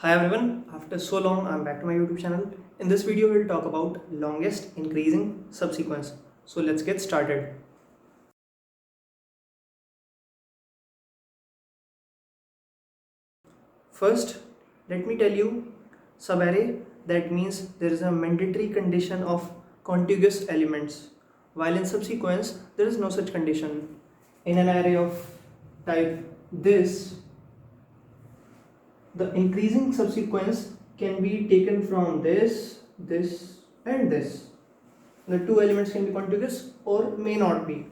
Hi everyone, after so long I'm back to my YouTube channel. In this video we'll talk about longest increasing subsequence. So let's get started. First, let me tell you subarray, that means there is a mandatory condition of contiguous elements, while in subsequence there is no such condition. In an array of type this, the increasing subsequence can be taken from this, and this. The two elements can be contiguous or may not be.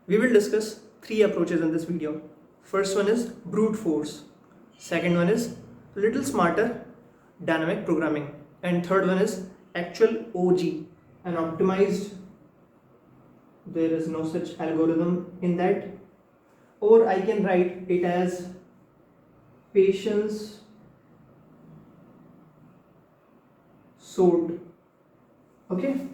We will discuss three approaches in this video. First one is brute force. Second one is little smarter dynamic programming. And third one is actual OG, an optimized. There is no such algorithm in that. Or I can write it as patience sort. Okay.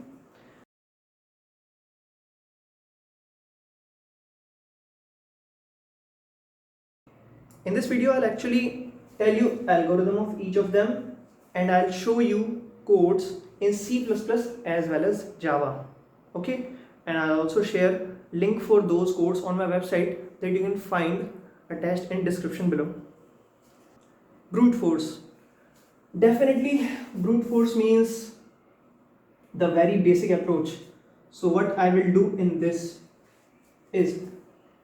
In this video I'll actually tell you algorithm of each of them, and I'll show you codes in C++ as well as Java. Okay, and I'll also share link for those codes on my website that you can find attached in description below. Brute force. Definitely brute force means the very basic approach. So what I will do in this is,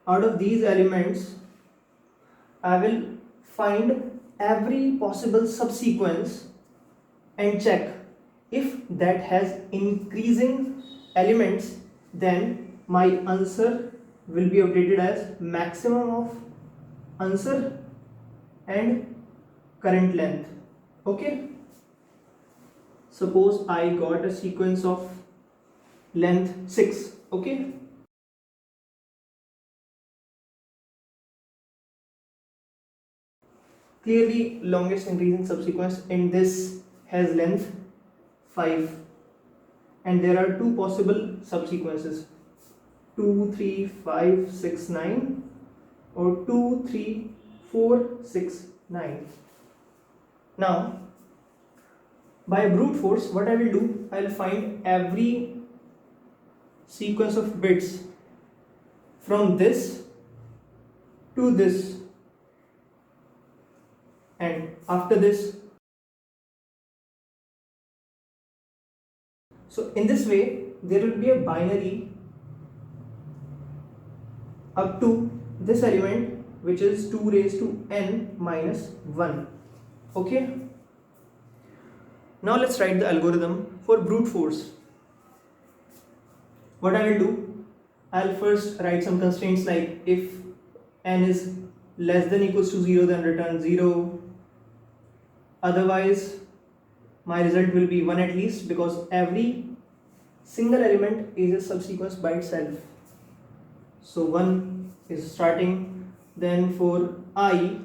out of these elements I will find every possible subsequence and check if that has increasing elements, then my answer will be updated as maximum of answer and current length. Okay, suppose I got a sequence of length 6. Okay, clearly longest increasing subsequence in this has length 5, and there are two possible subsequences, 2 3 5 6 9 or 2 3 4 6 9. Now by brute force what I will do, I will find every sequence of bits from this to this, and after this. So in this way there will be a binary up to this element, which is 2 raised to n minus 1. Okay, now let's write the algorithm for brute force. What I will do, I'll first write some constraints like if n is less than equals to 0 then return 0, otherwise my result will be 1 at least, because every single element is a subsequence by itself. So 1 is starting, then for I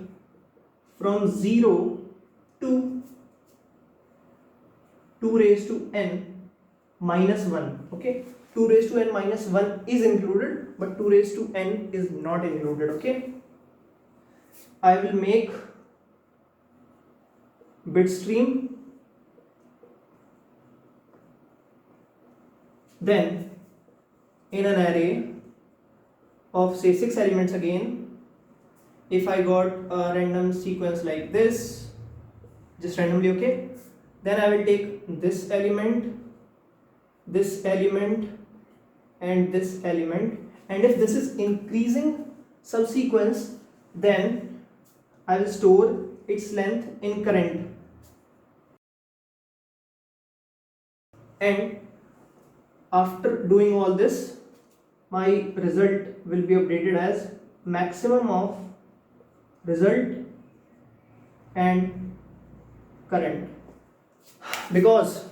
from 0 to 2 raised to n minus 1. Okay, 2 raised to n minus 1 is included, but 2 raised to n is not included. Okay, I will make bit stream, then in an array of say 6 elements again, if I got a random sequence like this, just randomly, okay, then I will take this element, and this element, and if this is increasing subsequence, then I will store its length in current, and after doing all this my result will be updated as maximum of result and current, because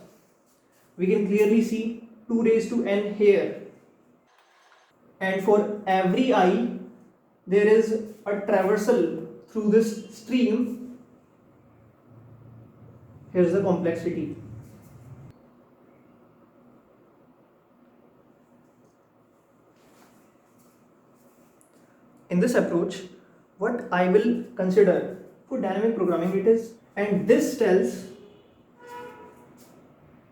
we can clearly see 2 raised to n here, and for every I there is a traversal through this stream. Here's the complexity. In this approach, what I will consider For dynamic programming it is, and this tells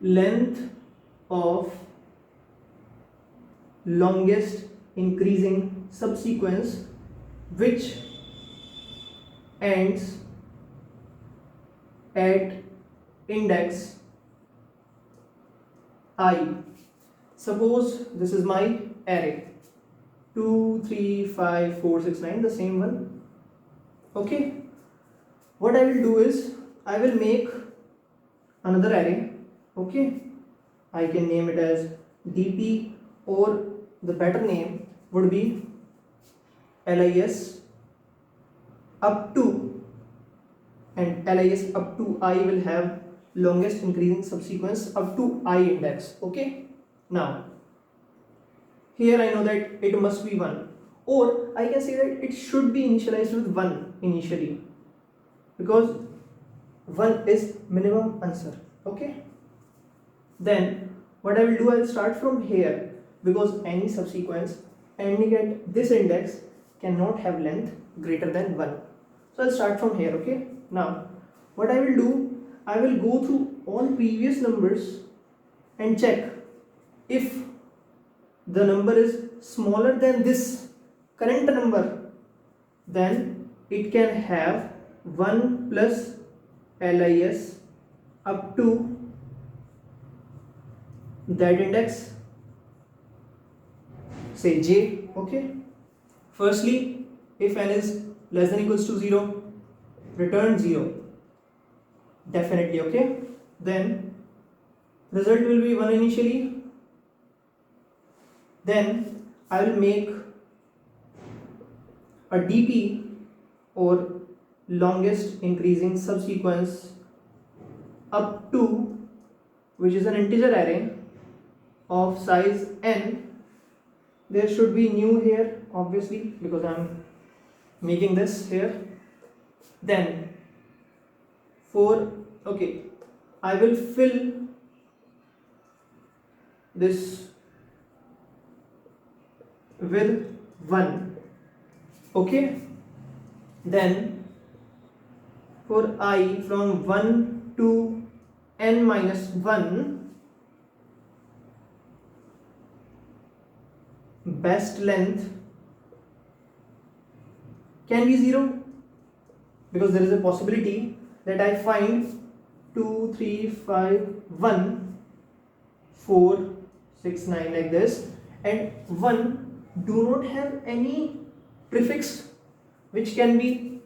length of longest increasing subsequence which ends at index I. Suppose this is my array 2, 3, 5, 4, 6, 9, the same one. Okay, what I will do is I will make another array. Okay, I can name it as dp, or the better name would be lis up to, and lis up to I will have longest increasing subsequence up to I index. Okay, now here I know that it must be 1, or I can say that it should be initialized with 1 initially, because 1 is minimum answer. Okay, then what I will do, I will start from here, because any subsequence ending at this index cannot have length greater than 1. So I'll start from here. Okay, now what I will do, I will go through all previous numbers and check if the number is smaller than this current number, then it can have 1 plus lis up to that index, say j. Okay, firstly, if n is less than equals to 0, return 0 definitely. Okay, then result will be 1 initially. Then I will make a dp, or longest increasing subsequence up to, which is an integer array of size n. There should be new here obviously, because I am making this here. Then okay, I will fill this with 1. Okay, then for I from 1 to n minus 1, best length can be 0, because there is a possibility that I find 2, 3, 5, 1, 4, 6, 9 like this, and 1 do not have any prefix which can be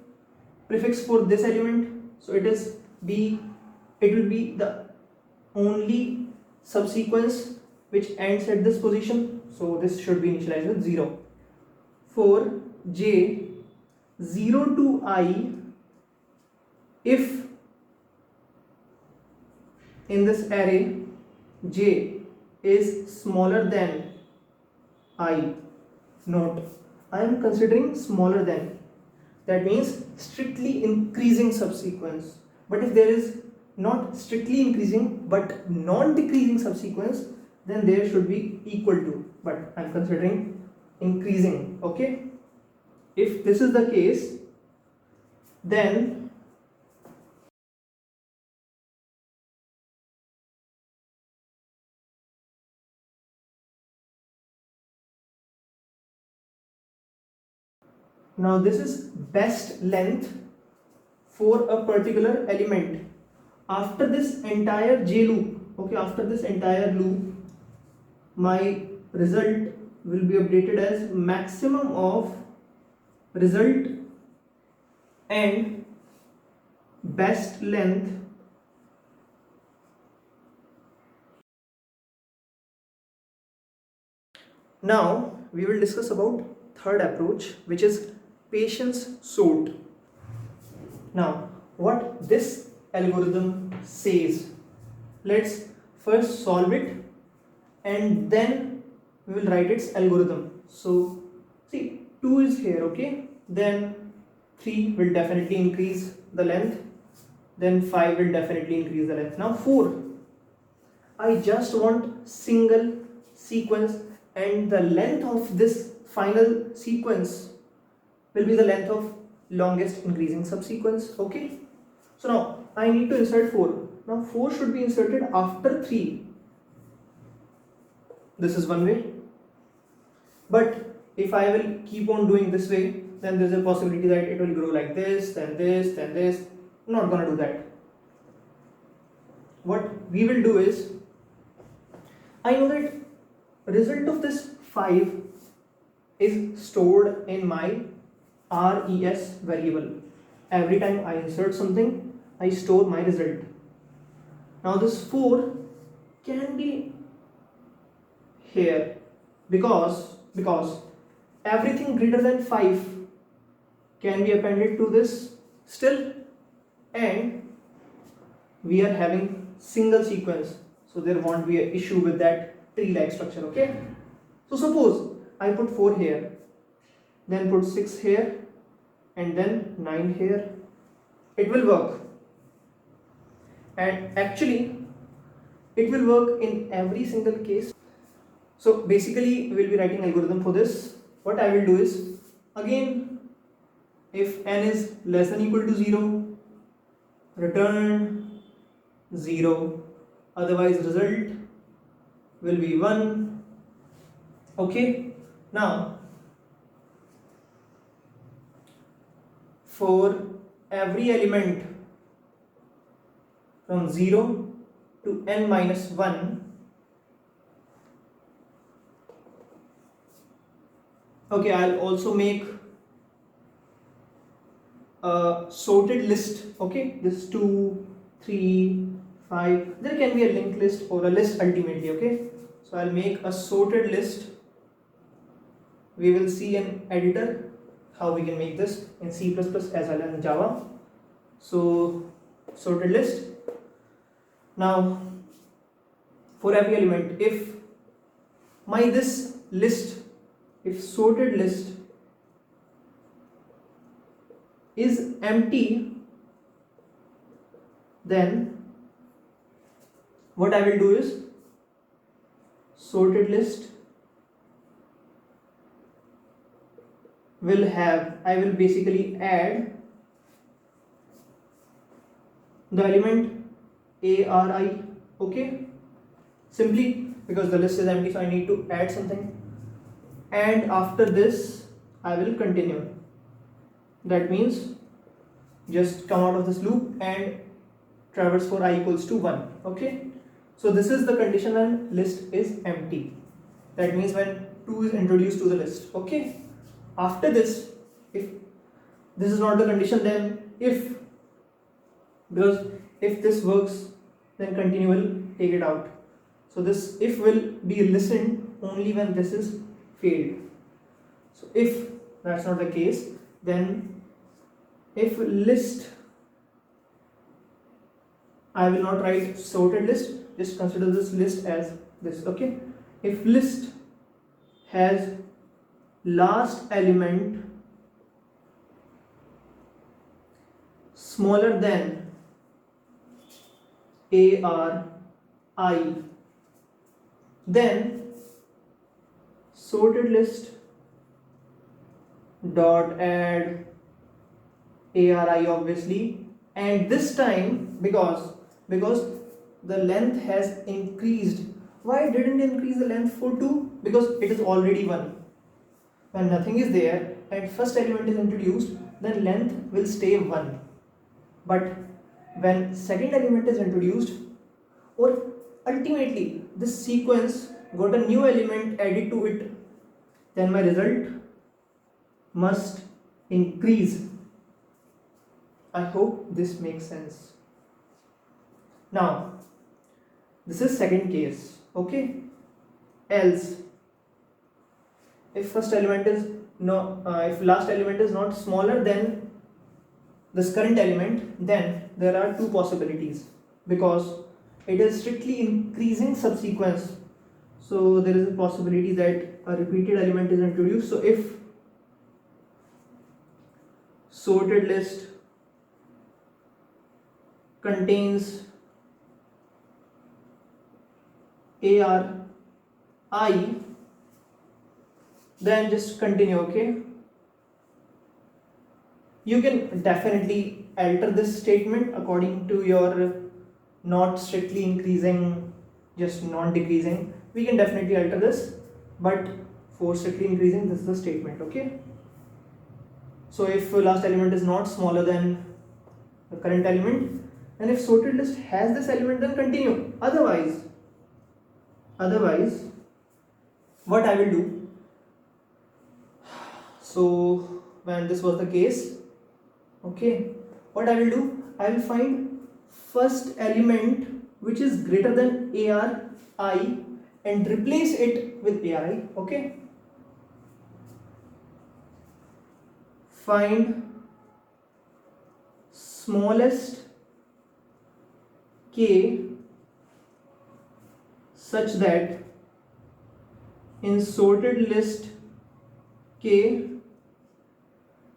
prefix for this element, so it will be the only subsequence which ends at this position, so this should be initialized with 0. For j 0 to I, if in this array j is smaller than I, note I am considering smaller than, that means strictly increasing subsequence. But if there is not strictly increasing but non-decreasing subsequence, then there should be equal to, but I am considering increasing. Okay, if this is the case, then now this is best length for a particular element after this entire j loop. Okay, after this entire loop, my result will be updated as maximum of result and best length Now we will discuss about third approach, which is patience sort. Now what this algorithm says, let's first solve it and then we will write its algorithm. So see, 2 is here, okay, then 3 will definitely increase the length, then 5 will definitely increase the length. Now 4, I just want single sequence, and the length of this final sequence will be the length of longest increasing subsequence. Okay, so now I need to insert 4. Now 4 should be inserted after 3. This is one way, but if I will keep on doing this way, then there's a possibility that it will grow like this, then this, then this. I'm not gonna do that. What we will do is, I know that result of this 5 is stored in my res variable. Every time I insert something, I store my result. Now this 4 can be here because everything greater than 5 can be appended to this still, and we are having single sequence, so there won't be an issue with that tree like structure. Okay, so suppose I put 4 here, then put 6 here, and then 9 here. It will work, and actually it will work in every single case. So basically we'll be writing algorithm for this. What I will do is, again, if n is less than equal to 0, return 0, otherwise result will be 1. Okay, now for every element from 0 to n minus 1, okay, I'll also make a sorted list. Okay, this 2, 3, 5, there can be a linked list or a list ultimately. Okay, so I'll make a sorted list. We will see in editor how we can make this in C++ as well as in Java. So sorted list. Now for every element, if my this list, if sorted list is empty, then what I will do is, sorted list will have, I will basically add the element ARI. Okay, simply because the list is empty, so I need to add something, and after this I will continue. That means just come out of this loop and traverse for I equals to 1. Okay, so this is the condition when list is empty. That means when 2 is introduced to the list. Okay, after this, if this is not the condition, then because if this works, then continue will take it out. So this if will be listened only when this is failed. So if that's not the case, then if list, I will not write sorted list, just consider this list as this. Okay, if list has last element smaller than ARI, then sorted list dot add ARI obviously, and this time because the length has increased. Why didn't it increase the length for 2? Because it is already 1. When nothing is there and first element is introduced, then length will stay 1. But when second element is introduced, or ultimately this sequence got a new element added to it, then my result must increase. I hope this makes sense. Now this is second case. Okay, else if first element is if last element is not smaller than this current element, then there are two possibilities, because it is strictly increasing subsequence. So there is a possibility that a repeated element is introduced. So if sorted list contains ARI, then just continue. Okay, You can definitely alter this statement according to your not strictly increasing, just non-decreasing. We can definitely alter this, but for strictly increasing, this is the statement, okay? So if last element is not smaller than the current element, and if sorted list has this element, then continue. Otherwise, what I will do, so when this was the case, okay, what I will do, I will find first element which is greater than ARI and replace it with ARI, okay. Find smallest k such that in sorted list k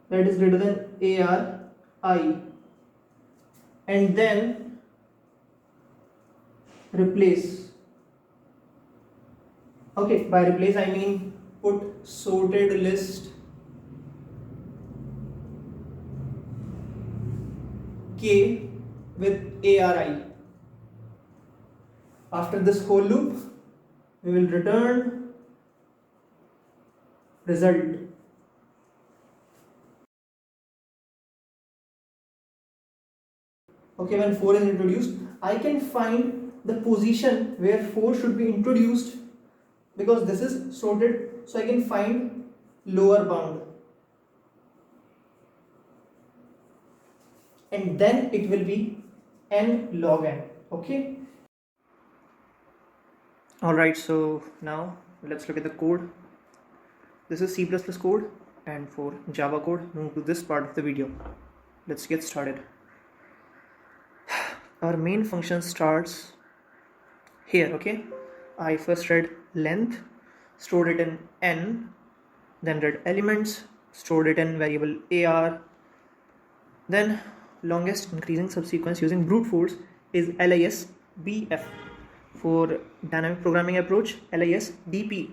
that is greater than ARI, and then replace. Okay, by replace I mean put sorted list k with ARI. After this whole loop, we will return result. Okay, when 4 is introduced, I can find the position where 4 should be introduced, because this is sorted, so I can find lower bound, and then it will be n log n, okay. Alright, so now let's look at the code. This is C++ code, and for Java code, move to this part of the video. Let's get started. Our main function starts here, okay. I first read length, stored it in n, then read elements, stored it in variable AR, then longest increasing subsequence using brute force is LISBF. For dynamic programming approach, LISDP,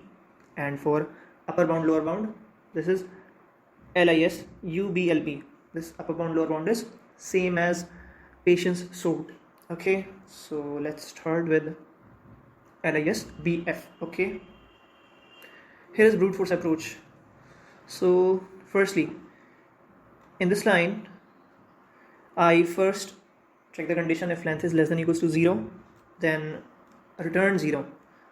and for upper bound lower bound, this is LISUBLP. This upper bound lower bound is same as patience sort, okay. So let's start with LISBF, okay. Here is brute force approach. So firstly, in this line, I first check the condition. If length is less than or equals to 0, then return 0,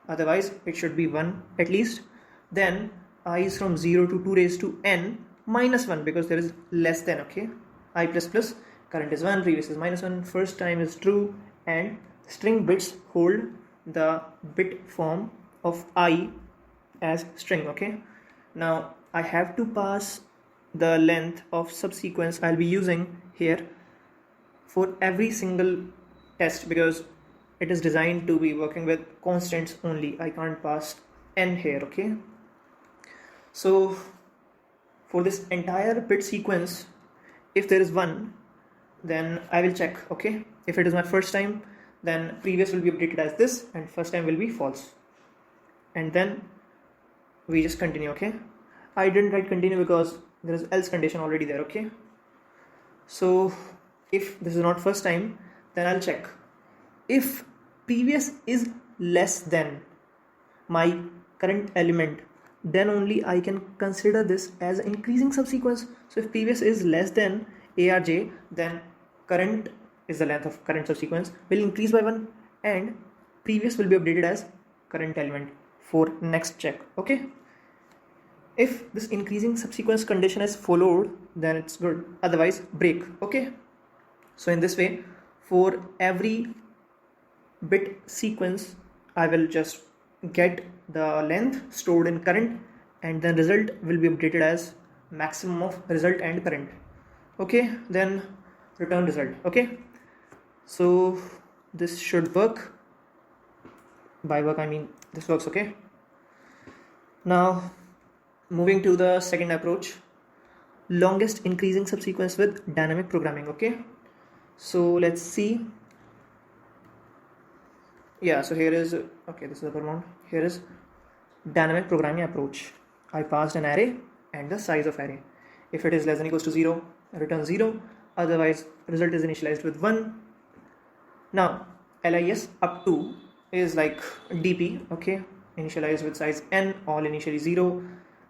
otherwise it should be 1 at least. Then I is from 0 to 2 raised to n minus 1, because there is less than, okay. I plus plus, current is 1, previous is minus 1, first time is true, and string bits hold the bit form of I as string, okay. Now I have to pass the length of subsequence I'll be using here for every single test, because it is designed to be working with constants only. I can't pass n here, okay. So for this entire bit sequence, if there is 1, then I will check, okay. If it is my first time, then previous will be updated as this, and first time will be false, and then we just continue, okay. I didn't write continue because there is else condition already there, okay. So if this is not first time, then I'll check. If previous is less than my current element, then only I can consider this as increasing subsequence. So if previous is less than ARJ, then current is the length of current subsequence will increase by 1, and previous will be updated as current element for next check, okay. If this increasing subsequence condition is followed, then it's good, otherwise break, okay. So in this way, for every bit sequence, I will just get the length stored in current, and then result will be updated as maximum of result and current, okay. Then return result, okay. So this should work. By work I mean this works, okay. Now moving to the second approach, longest increasing subsequence with dynamic programming, okay. So let's see. Yeah, so here is, okay, this is upper bound. Here is dynamic programming approach. I passed an array and the size of array. If it is less than or equals to 0, return 0, otherwise result is initialized with 1. Now lis up to is like dp, okay, initialized with size n, all initially 0,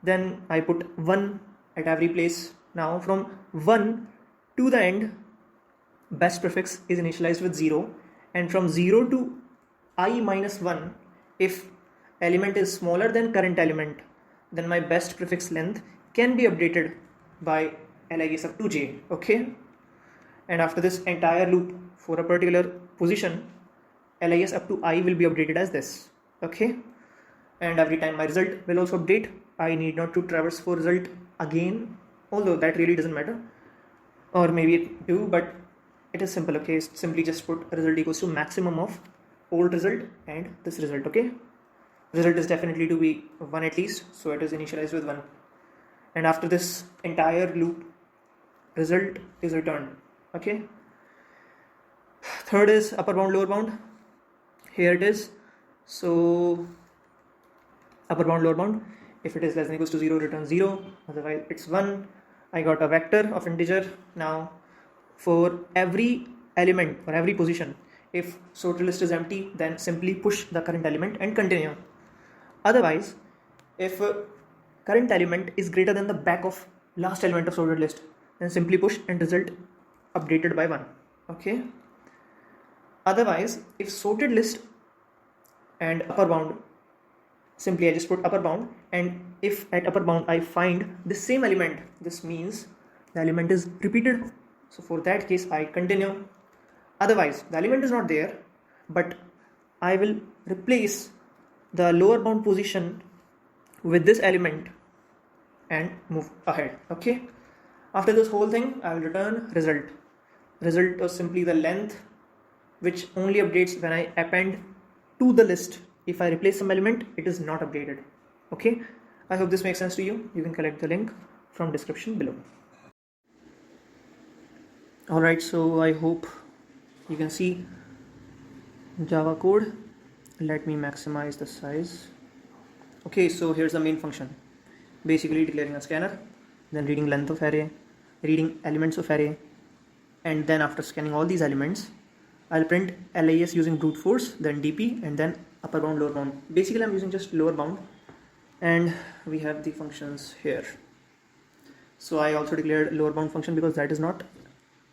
then I put 1 at every place. Now from 1 to the end, best prefix is initialized with 0, and from 0 to I minus 1, if element is smaller than current element, then my best prefix length can be updated by lis up to j, okay. And after this entire loop for a particular position, lis up to I will be updated as this, okay. And every time my result will also update. I need not to traverse for result again, although that really doesn't matter, or maybe it do, but it is simple, okay. Simply just put result equals to maximum of old result and this result, okay. Result is definitely to be 1 at least, so it is initialized with 1. And after this entire loop, result is returned, okay. Third is upper bound, lower bound. Here it is. So upper bound, lower bound, if it is less than equals to 0, return 0, otherwise it's 1. I got a vector of integer. Now for every element or every position, if sorted list is empty, then simply push the current element and continue. Otherwise, if current element is greater than the back of last element of sorted list, then simply push and result updated by 1, okay. Otherwise, if sorted list and upper bound, simply I just put upper bound, and if at upper bound I find the same element, this means the element is repeated, so for that case I continue. Otherwise the element is not there, but I will replace the lower bound position with this element and move ahead, okay. After this whole thing, I will return result. Result is simply the length which only updates when I append to the list. If I replace some element, it is not updated, okay. I hope this makes sense to you. You can collect the link from description below. Alright, so I hope you can see Java code. Let me maximize the size. Okay, so here's the main function. Basically declaring a scanner, then reading length of array, reading elements of array, and then after scanning all these elements, I'll print lis using brute force, then dp, and then upper bound, lower bound. Basically I'm using just lower bound, and we have the functions here. So I also declared lower bound function because that is not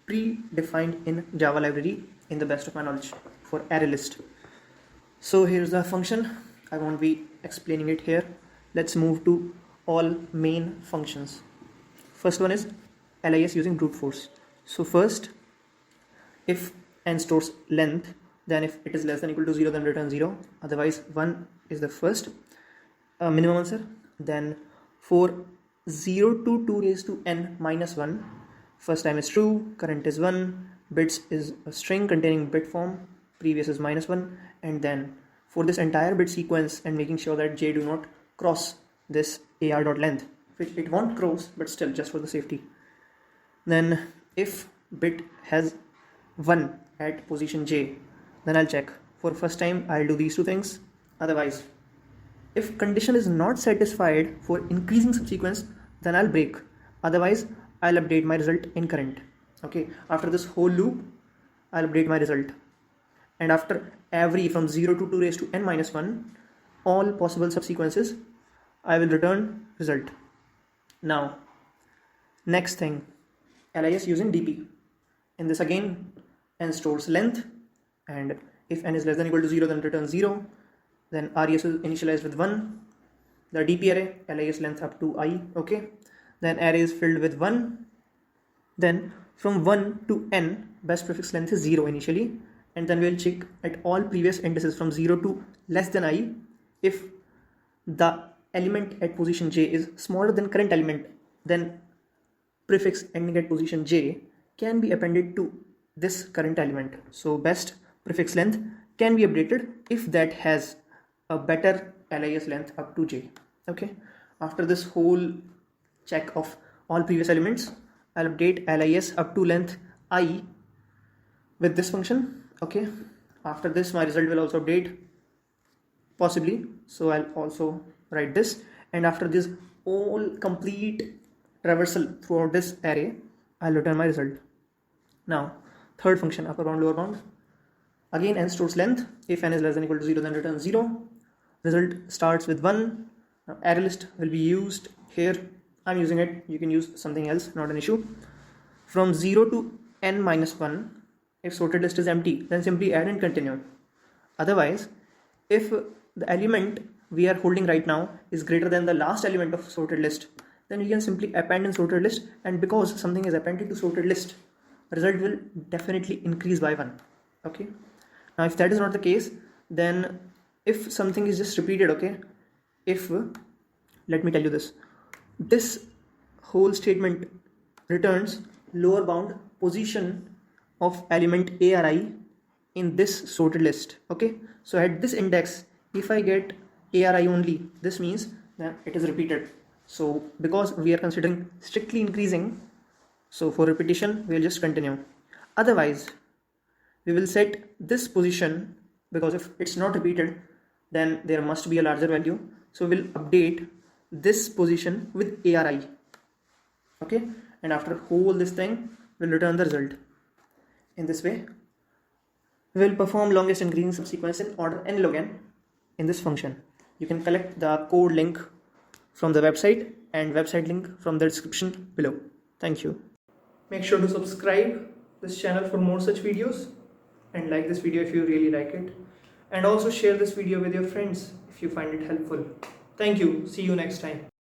predefined in Java library in the best of my knowledge for array list. So here's the function. I won't be explaining it here. Let's move to all main functions. First one is lis using brute force. So first, if n stores length, then if it is less than equal to 0, then return 0, otherwise 1 is the first minimum answer. Then for 0 to 2 raised to n minus 1, first time is true, current is 1, bits is a string containing bit form, previous is minus 1, and then for this entire bit sequence and making sure that j do not cross this ar.length, which it won't cross, but still just for the safety. Then if bit has 1 at position j, then I'll check. For first time I'll do these two things. Otherwise, if condition is not satisfied for increasing subsequence, then I'll break. Otherwise I'll update my result in current, okay. After this whole loop, I'll update my result, and after every from 0 to 2 raised to n minus 1, all possible subsequences, I will return result. Now next thing, lis using dp. In this again, n stores length, and if n is less than equal to 0, then return 0. Then res is initialized with 1. The dp array, lis length up to I, okay. Then array is filled with 1. Then from 1 to n, best prefix length is 0 initially, and then we'll check at all previous indices from 0 to less than I. If the element at position j is smaller than current element, then prefix ending at position j can be appended to this current element. So best prefix length can be updated if that has a better lis length up to j, okay. After this whole check of all previous elements, I'll update lis up to length I with this function, okay. After this, my result will also update possibly, so I'll also write this. And after this all complete traversal throughout this array, I'll return my result. Now, third function, upper bound, lower bound. Again, n stores length. If n is less than or equal to 0, then return 0. Result starts with 1. Now, array list will be used here. I'm using it. You can use something else, not an issue. From 0 to n minus 1, if sorted list is empty, then simply add and continue. Otherwise, if the element we are holding right now is greater than the last element of sorted list, then we can simply append in sorted list, and because something is appended to sorted list, result will definitely increase by 1. Okay, now if that is not the case, then if something is just repeated, okay, if let me tell you this whole statement returns lower bound position of element a or I in this sorted list. Okay, so at this index, if I get a or I only, this means that it is repeated. So because we are considering strictly increasing, so for repetition we will just continue. Otherwise we will set this position, because if it's not repeated then there must be a larger value, so we'll update this position with a or I. Okay, and after whole this thing we'll return the result. In this way we will perform longest increasing subsequence in order n log n in this function. You can collect the code link from the website and website link from the description below. Thank you. Make sure to subscribe this channel for more such videos, and like this video if you really like it, and also share this video with your friends if you find it helpful. Thank you. See you next time.